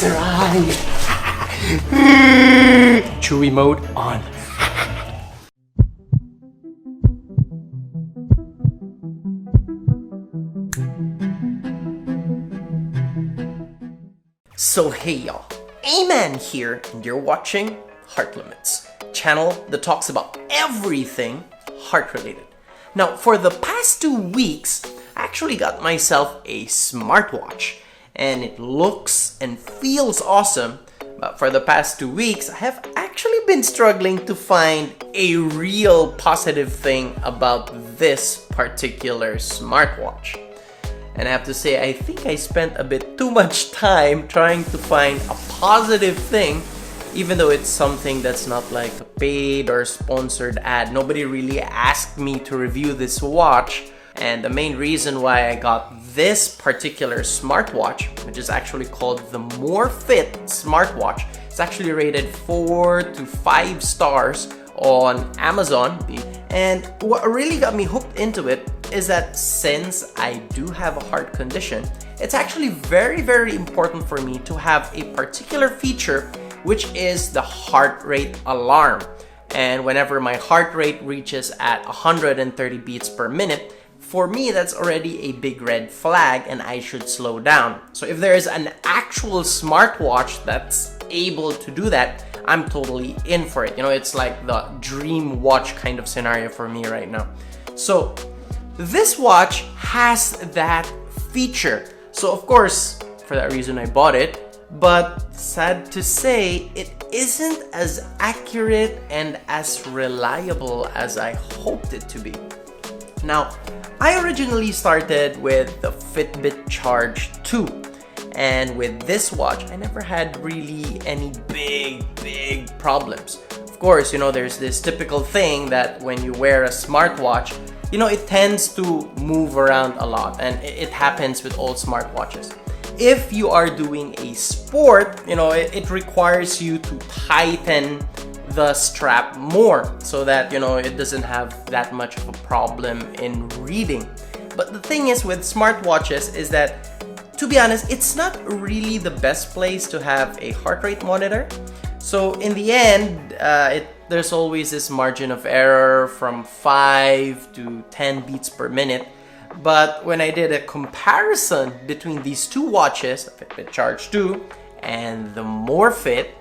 It's arrived! Chewy mode on. So hey y'all, Aman here, and you're watching Heart Limits, channel that talks about everything heart related. Now, for the past 2 weeks, I actually got myself a smartwatch, and it looks and feels awesome. But for the past 2 weeks, I have actually been struggling to find a real positive thing about this particular smartwatch. And I have to say, I think I spent a bit too much time trying to find a positive thing, even though it's something that's not like a paid or sponsored ad. Nobody really asked me to review this watch. And the main reason why I got this particular smartwatch, which is actually called the Morefit smartwatch, it's actually rated 4 to 5 stars on Amazon. And what really got me hooked into it is that since I do have a heart condition, it's actually very important for me to have a particular feature, which is the heart rate alarm. And whenever my heart rate reaches at 130 beats per minute, for me, that's already a big red flag and I should slow down. So if there is an actual smartwatch that's able to do that, I'm totally in for it. You know, it's like the dream watch kind of scenario for me right now. So this watch has that feature. So of course, for that reason I bought it. But sad to say, it isn't as accurate and as reliable as I hoped it to be. Now, I originally started with the Fitbit Charge 2, and with this watch, I never had really any big problems. Of course, you know, there's this typical thing that when you wear a smartwatch, you know, it tends to move around a lot, and it happens with all smartwatches. If you are doing a sport, you know, it requires you to tighten the strap more so that, you know, it doesn't have that much of a problem in reading. But the thing is with smartwatches is that, to be honest, it's not really the best place to have a heart rate monitor. So in the end, there's always this margin of error from 5 to 10 beats per minute. But when I did a comparison between these two watches, the Fitbit Charge 2 and the Morefit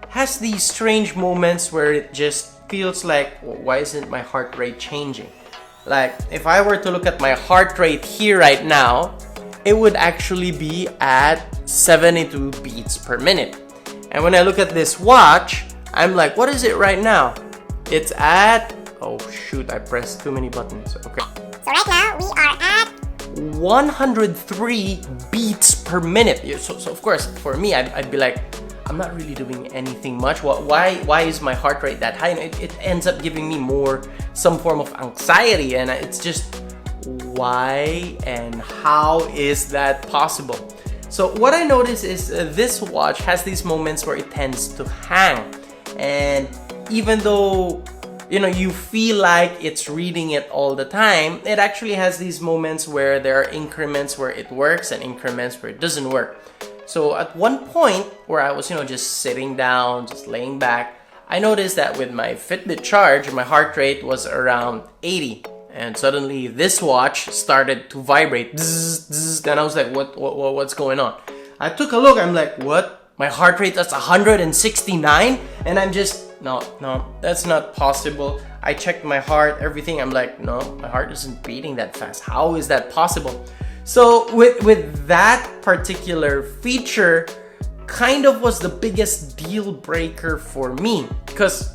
has these strange moments where it just feels like, why isn't my heart rate changing? Like, if I were to look at my heart rate here right now, it would actually be at 72 beats per minute. And when I look at this watch, I'm like, what is it right now? It's at, oh shoot, I pressed too many buttons. Okay. So right now, we are at 103 beats per minute. So of course, for me, I'd be like, I'm not really doing anything much. Why is my heart rate that high? It ends up giving me some form of anxiety, and it's just, why and how is that possible? So what I notice is this watch has these moments where it tends to hang, and even though, you know, you feel like it's reading it all the time, it actually has these moments where there are increments where it works and increments where it doesn't work. So at one point where I was, you know, just sitting down, just laying back, I noticed that with my Fitbit Charge, my heart rate was around 80. And suddenly this watch started to vibrate. Bzz, bzz, and I was like, what's going on? I took a look, I'm like, what? My heart rate is 169? And I'm just, no, that's not possible. I checked my heart, everything. I'm like, no, my heart isn't beating that fast. How is that possible? So with that particular feature, kind of was the biggest deal breaker for me. Because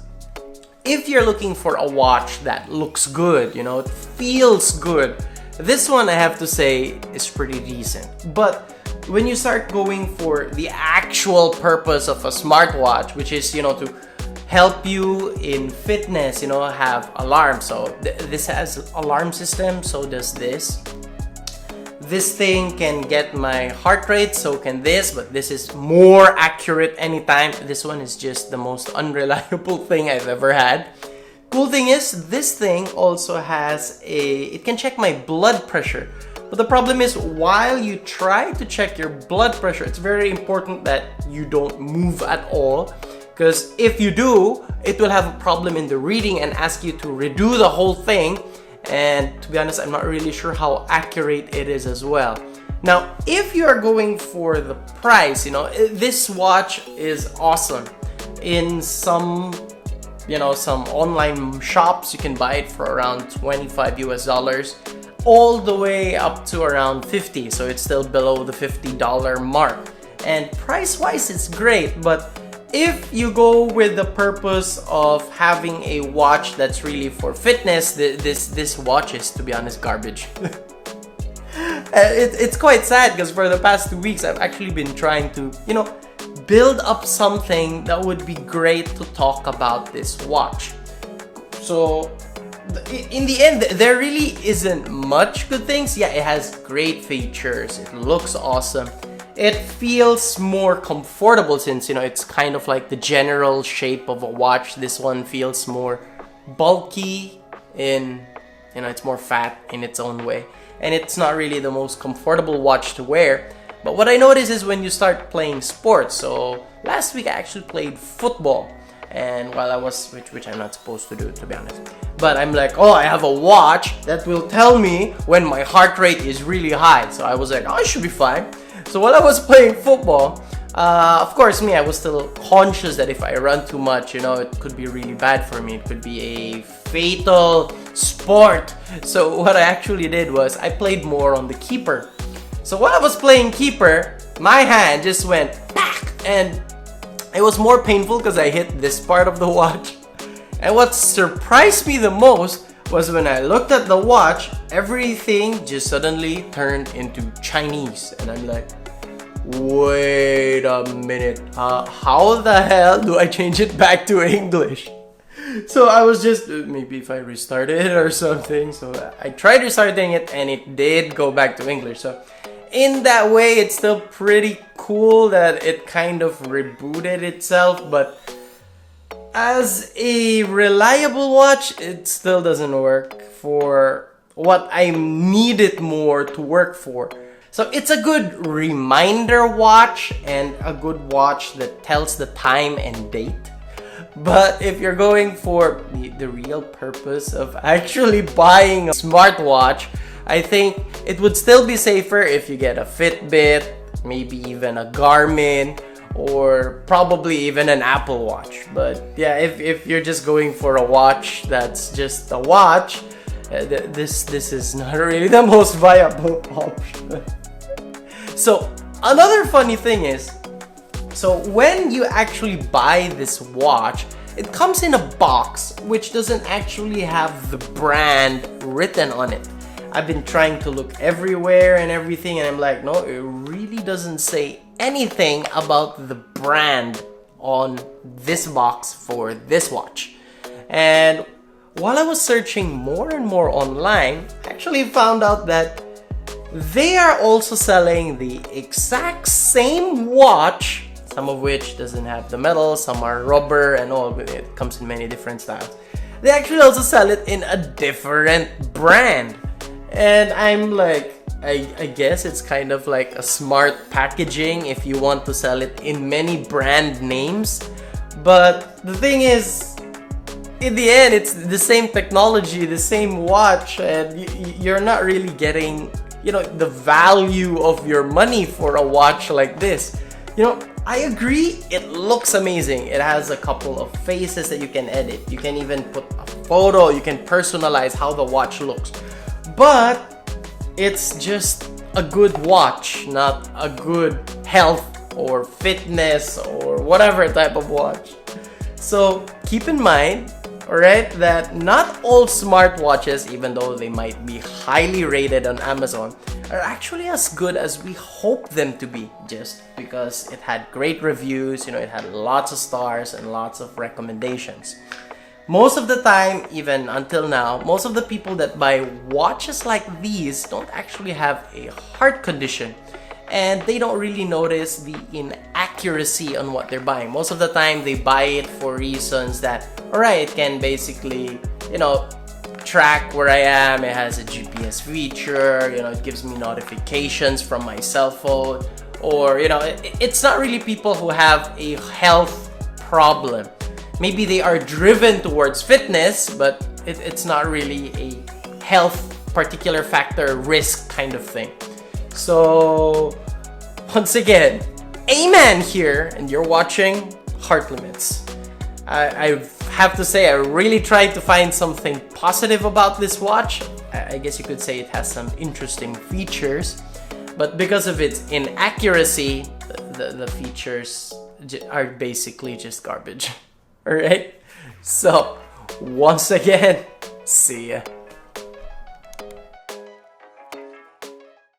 if you're looking for a watch that looks good, you know, it feels good, this one I have to say is pretty decent. But when you start going for the actual purpose of a smartwatch, which is, you know, to help you in fitness, you know, have alarms. So this has alarm system, so does this. This thing can get my heart rate, so can this, but this is more accurate anytime. This one is just the most unreliable thing I've ever had. Cool thing is, this thing also has it can check my blood pressure. But the problem is, while you try to check your blood pressure, it's very important that you don't move at all, because if you do, it will have a problem in the reading and ask you to redo the whole thing. And to be honest, I'm not really sure how accurate it is as well. Now, if you are going for the price, this watch is awesome. In some online shops, you can buy it for around $25 all the way up to around 50. So it's still below the $50 mark. And price-wise, it's great, but if you go with the purpose of having a watch that's really for fitness, this watch is, to be honest, garbage. It's quite sad because for the past 2 weeks, I've actually been trying to, build up something that would be great to talk about this watch. So, in the end, there really isn't much good things. Yeah, it has great features. It looks awesome. It feels more comfortable since, it's kind of like the general shape of a watch. This one feels more bulky it's more fat in its own way. And it's not really the most comfortable watch to wear. But what I notice is when you start playing sports. So last week I actually played football. And while I was, which I'm not supposed to do, to be honest. But I'm like, oh, I have a watch that will tell me when my heart rate is really high. So I was like, oh, I should be fine. So while I was playing football, of course, I was still conscious that if I run too much, it could be really bad for me. It could be a fatal sport. So what I actually did was I played more on the keeper. So while I was playing keeper, my hand just went back, and it was more painful because I hit this part of the watch. And what surprised me the most was when I looked at the watch, everything just suddenly turned into Chinese. And I'm like, wait a minute, how the hell do I change it back to English? So I was just, maybe if I restart it or something. So I tried restarting it and it did go back to English. So in that way, it's still pretty cool that it kind of rebooted itself. But as a reliable watch, it still doesn't work for what I need it more to work for. So it's a good reminder watch and a good watch that tells the time and date. But if you're going for the real purpose of actually buying a smartwatch, I think it would still be safer if you get a Fitbit, maybe even a Garmin, or probably even an Apple Watch. But yeah, if you're just going for a watch that's just a watch, this is not really the most viable option. So another funny thing is, so when you actually buy this watch, it comes in a box which doesn't actually have the brand written on it. I've been trying to look everywhere and everything, and I'm like, no, it really doesn't say anything about the brand on this box for this watch. And while I was searching more and more online, I actually found out that they are also selling the exact same watch, some of which doesn't have the metal, some are rubber and all, but it comes in many different styles. They actually also sell it in a different brand. And I'm like, I guess it's kind of like a smart packaging if you want to sell it in many brand names. But the thing is, in the end, it's the same technology, the same watch, and you're not really getting, the value of your money for a watch like this. I agree, it looks amazing. It has a couple of faces that you can edit. You can even put a photo, you can personalize how the watch looks. But it's just a good watch, not a good health or fitness or whatever type of watch. So keep in mind, alright, that not all smartwatches, even though they might be highly rated on Amazon, are actually as good as we hope them to be, just because it had great reviews, it had lots of stars and lots of recommendations. Most of the time, even until now, most of the people that buy watches like these don't actually have a heart condition, and they don't really notice the inaccuracy on what they're buying. Most of the time, they buy it for reasons that, alright, it can basically, track where I am. It has a GPS feature. It gives me notifications from my cell phone. Or, it's not really people who have a health problem. Maybe they are driven towards fitness, but it's not really a health particular factor risk kind of thing. So, once again, Aman here, and you're watching Heart Limits. I have to say, I really tried to find something positive about this watch. I guess you could say it has some interesting features, but because of its inaccuracy, the features are basically just garbage. Alright? So, once again, see ya.